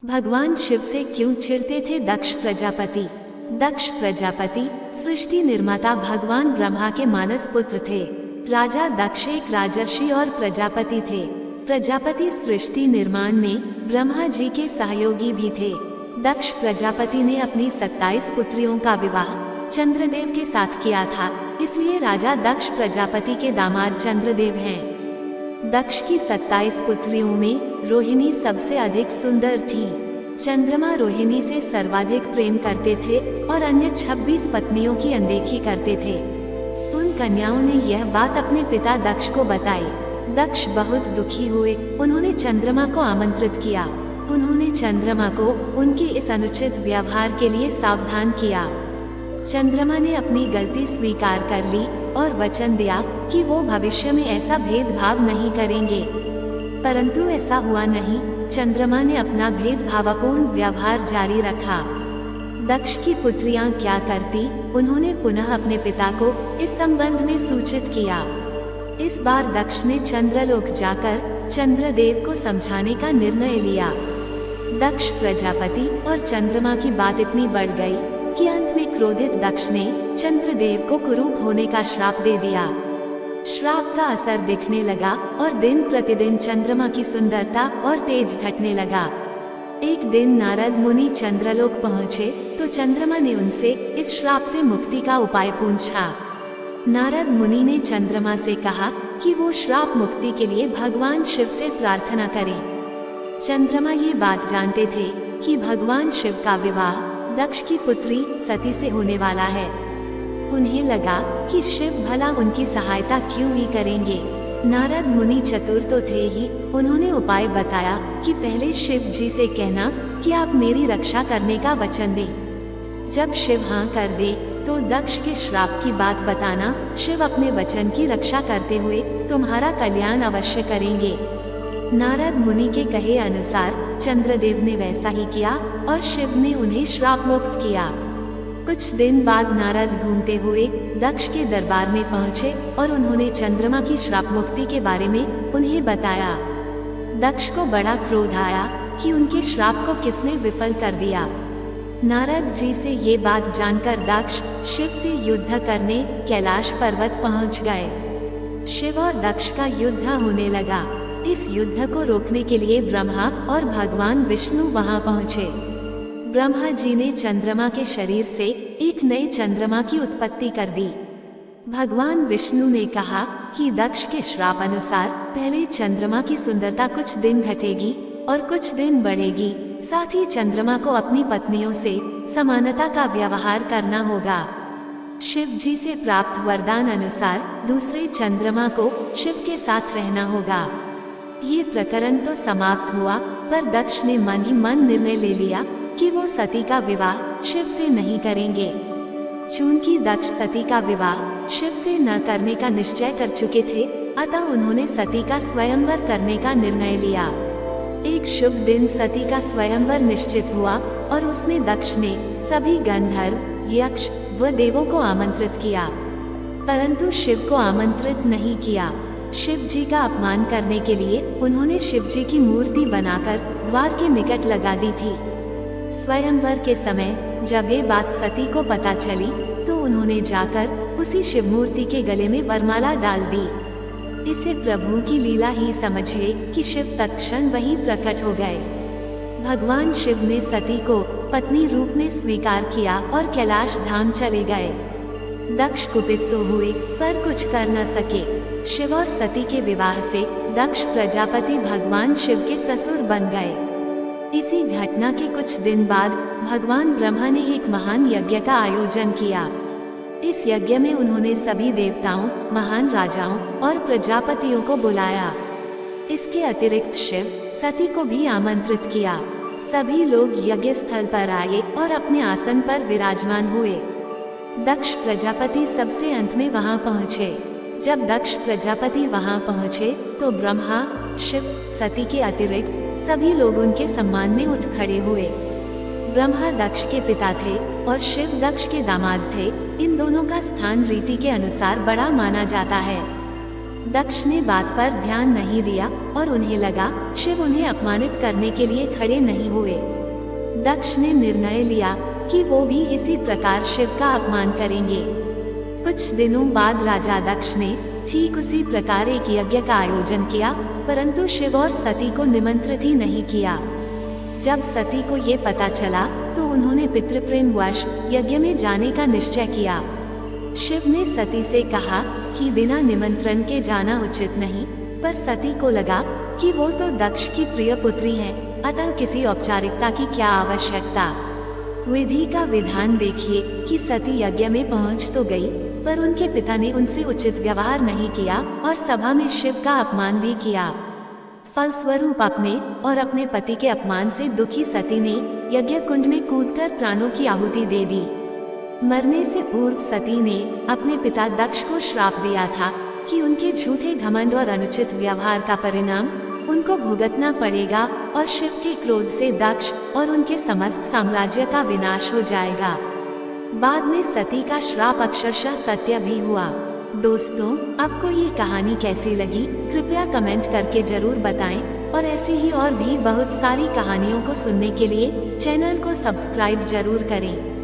भगवान शिव से क्यों चिढ़ते थे दक्ष प्रजापति। दक्ष प्रजापति सृष्टि निर्माता भगवान ब्रह्मा के मानस पुत्र थे। राजा दक्ष एक राजर्षि और प्रजापति थे। प्रजापति सृष्टि निर्माण में ब्रह्मा जी के सहयोगी भी थे। दक्ष प्रजापति ने अपनी 27 पुत्रियों का विवाह चंद्रदेव के साथ किया था, इसलिए राजा दक्ष प्रजापति के दामाद चंद्रदेव हैं। दक्ष की 27 पुत्रियों में रोहिणी सबसे अधिक सुंदर थी। चंद्रमा रोहिणी से सर्वाधिक प्रेम करते थे और अन्य 26 पत्नियों की अनदेखी करते थे। उन कन्याओं ने यह बात अपने पिता दक्ष को बताई। दक्ष बहुत दुखी हुए। उन्होंने चंद्रमा को आमंत्रित किया। उन्होंने चंद्रमा को उनके इस अनुचित व्यवहार के लिए सावधान किया। चंद्रमा ने अपनी गलती स्वीकार कर ली और वचन दिया कि वो भविष्य में ऐसा भेदभाव नहीं करेंगे, परंतु ऐसा हुआ नहीं। चंद्रमा ने अपना भेदभावपूर्ण व्यवहार जारी रखा। दक्ष की पुत्रियां क्या करती, उन्होंने पुनः अपने पिता को इस संबंध में सूचित किया। इस बार दक्ष ने चंद्रलोक जाकर चंद्रदेव को समझाने का निर्णय लिया। दक्ष प्रजापति और चंद्रमा की बात इतनी बढ़ गई कि अंत में क्रोधित दक्ष ने चंद्रदेव को कुरूप होने का श्राप दे दिया। श्राप का असर दिखने लगा और दिन प्रतिदिन चंद्रमा की सुंदरता और तेज घटने लगा। एक दिन नारद मुनि चंद्रलोक पहुँचे तो चंद्रमा ने उनसे इस श्राप से मुक्ति का उपाय पूछा। नारद मुनि ने चंद्रमा से कहा कि वो श्राप मुक्ति के लिए भगवान शिव से प्रार्थना करें। चंद्रमा ये बात जानते थे कि भगवान शिव का विवाह दक्ष की पुत्री सती से होने वाला है। उन्हें लगा कि शिव भला उनकी सहायता क्यों ही करेंगे। नारद मुनि चतुर तो थे ही। उन्होंने उपाय बताया कि पहले शिव जी से कहना कि आप मेरी रक्षा करने का वचन दें। जब शिव हाँ कर दे तो दक्ष के श्राप की बात बताना। शिव अपने वचन की रक्षा करते हुए तुम्हारा कल्याण अवश्य करेंगे। नारद मुनि के कहे अनुसार चंद्रदेव ने वैसा ही किया और शिव ने उन्हें श्राप मुक्त किया। कुछ दिन बाद नारद घूमते हुए दक्ष के दरबार में पहुँचे और उन्होंने चंद्रमा की श्राप मुक्ति के बारे में उन्हें बताया। दक्ष को बड़ा क्रोध आया कि उनके श्राप को किसने विफल कर दिया। नारद जी से ये बात जानकर दक्ष शिव से युद्ध करने कैलाश पर्वत पहुँच गए। शिव और दक्ष का युद्ध होने लगा। इस युद्ध को रोकने के लिए ब्रह्मा और भगवान विष्णु वहां पहुंचे। ब्रह्मा जी ने चंद्रमा के शरीर से एक नए चंद्रमा की उत्पत्ति कर दी। भगवान विष्णु ने कहा कि दक्ष के श्राप अनुसार पहले चंद्रमा की सुंदरता कुछ दिन घटेगी और कुछ दिन बढ़ेगी। साथ ही चंद्रमा को अपनी पत्नियों से समानता का व्यवहार करना होगा। शिव जी से प्राप्त वरदान अनुसार दूसरे चंद्रमा को शिव के साथ रहना होगा। ये प्रकरण तो समाप्त हुआ, पर दक्ष ने मन ही मन निर्णय ले लिया कि वो सती का विवाह शिव से नहीं करेंगे। चूंकि दक्ष सती का विवाह शिव से न करने का निश्चय कर चुके थे, अतः उन्होंने सती का स्वयंवर करने का निर्णय लिया। एक शुभ दिन सती का स्वयंवर निश्चित हुआ और उसमें दक्ष ने सभी गंधर्व, यक्ष व देवों को आमंत्रित किया, परंतु शिव को आमंत्रित नहीं किया। शिव जी का अपमान करने के लिए उन्होंने शिव जी की मूर्ति बनाकर द्वार के निकट लगा दी थी। स्वयंवर के समय जब ये बात सती को पता चली तो उन्होंने जाकर उसी शिव मूर्ति के गले में वरमाला डाल दी। इसे प्रभु की लीला ही समझे कि शिव तत्क्षण वहीं प्रकट हो गए। भगवान शिव ने सती को पत्नी रूप में स्वीकार किया और कैलाश धाम चले गए। दक्ष कुपित तो हुए पर कुछ कर न सके। शिव और सती के विवाह से दक्ष प्रजापति भगवान शिव के ससुर बन गए। इसी घटना के कुछ दिन बाद भगवान ब्रह्मा ने एक महान यज्ञ का आयोजन किया। इस यज्ञ में उन्होंने सभी देवताओं, महान राजाओं और प्रजापतियों को बुलाया। इसके अतिरिक्त शिव सती को भी आमंत्रित किया। सभी लोग यज्ञ स्थल पर आए और अपने आसन पर विराजमान हुए। दक्ष प्रजापति सबसे अंत में वहां पहुंचे। जब दक्ष प्रजापति वहां पहुंचे तो ब्रह्मा, शिव, सती के अतिरिक्त सभी लोग उनके सम्मान में उठ खड़े हुए। ब्रह्मा दक्ष के पिता थे और शिव दक्ष के दामाद थे। इन दोनों का स्थान रीति के अनुसार बड़ा माना जाता है। दक्ष ने बात पर ध्यान नहीं दिया और उन्हें लगा शिव उन्हें अपमानित करने के लिए खड़े नहीं हुए। दक्ष ने निर्णय लिया कि वो भी इसी प्रकार शिव का अपमान करेंगे। कुछ दिनों बाद राजा दक्ष ने ठीक उसी प्रकार एक यज्ञ का आयोजन किया, परंतु शिव और सती को निमंत्रित ही नहीं किया। जब सती को ये पता चला तो उन्होंने पितृप्रेम वश यज्ञ में जाने का निश्चय किया। शिव ने सती से कहा कि बिना निमंत्रण के जाना उचित नहीं, पर सती को लगा कि वो तो दक्ष की प्रिय पुत्री हैं, अतः किसी औपचारिकता की क्या आवश्यकता। विधि का विधान देखिए कि सती यज्ञ में पहुंच तो गई, पर उनके पिता ने उनसे उचित व्यवहार नहीं किया और सभा में शिव का अपमान भी किया। फलस्वरूप अपने और अपने पति के अपमान से दुखी सती ने यज्ञ कुंड में कूदकर प्राणों की आहुति दे दी। मरने से पूर्व सती ने अपने पिता दक्ष को श्राप दिया था कि उनके झूठे घमंड और अनुचित व्यवहार का परिणाम उनको भुगतना पड़ेगा और शिव के क्रोध से दक्ष और उनके समस्त साम्राज्य का विनाश हो जाएगा। बाद में सती का श्राप अक्षरशः सत्य भी हुआ। दोस्तों, आपको ये कहानी कैसी लगी कृपया कमेंट करके जरूर बताएं और ऐसी ही और भी बहुत सारी कहानियों को सुनने के लिए चैनल को सब्सक्राइब जरूर करें।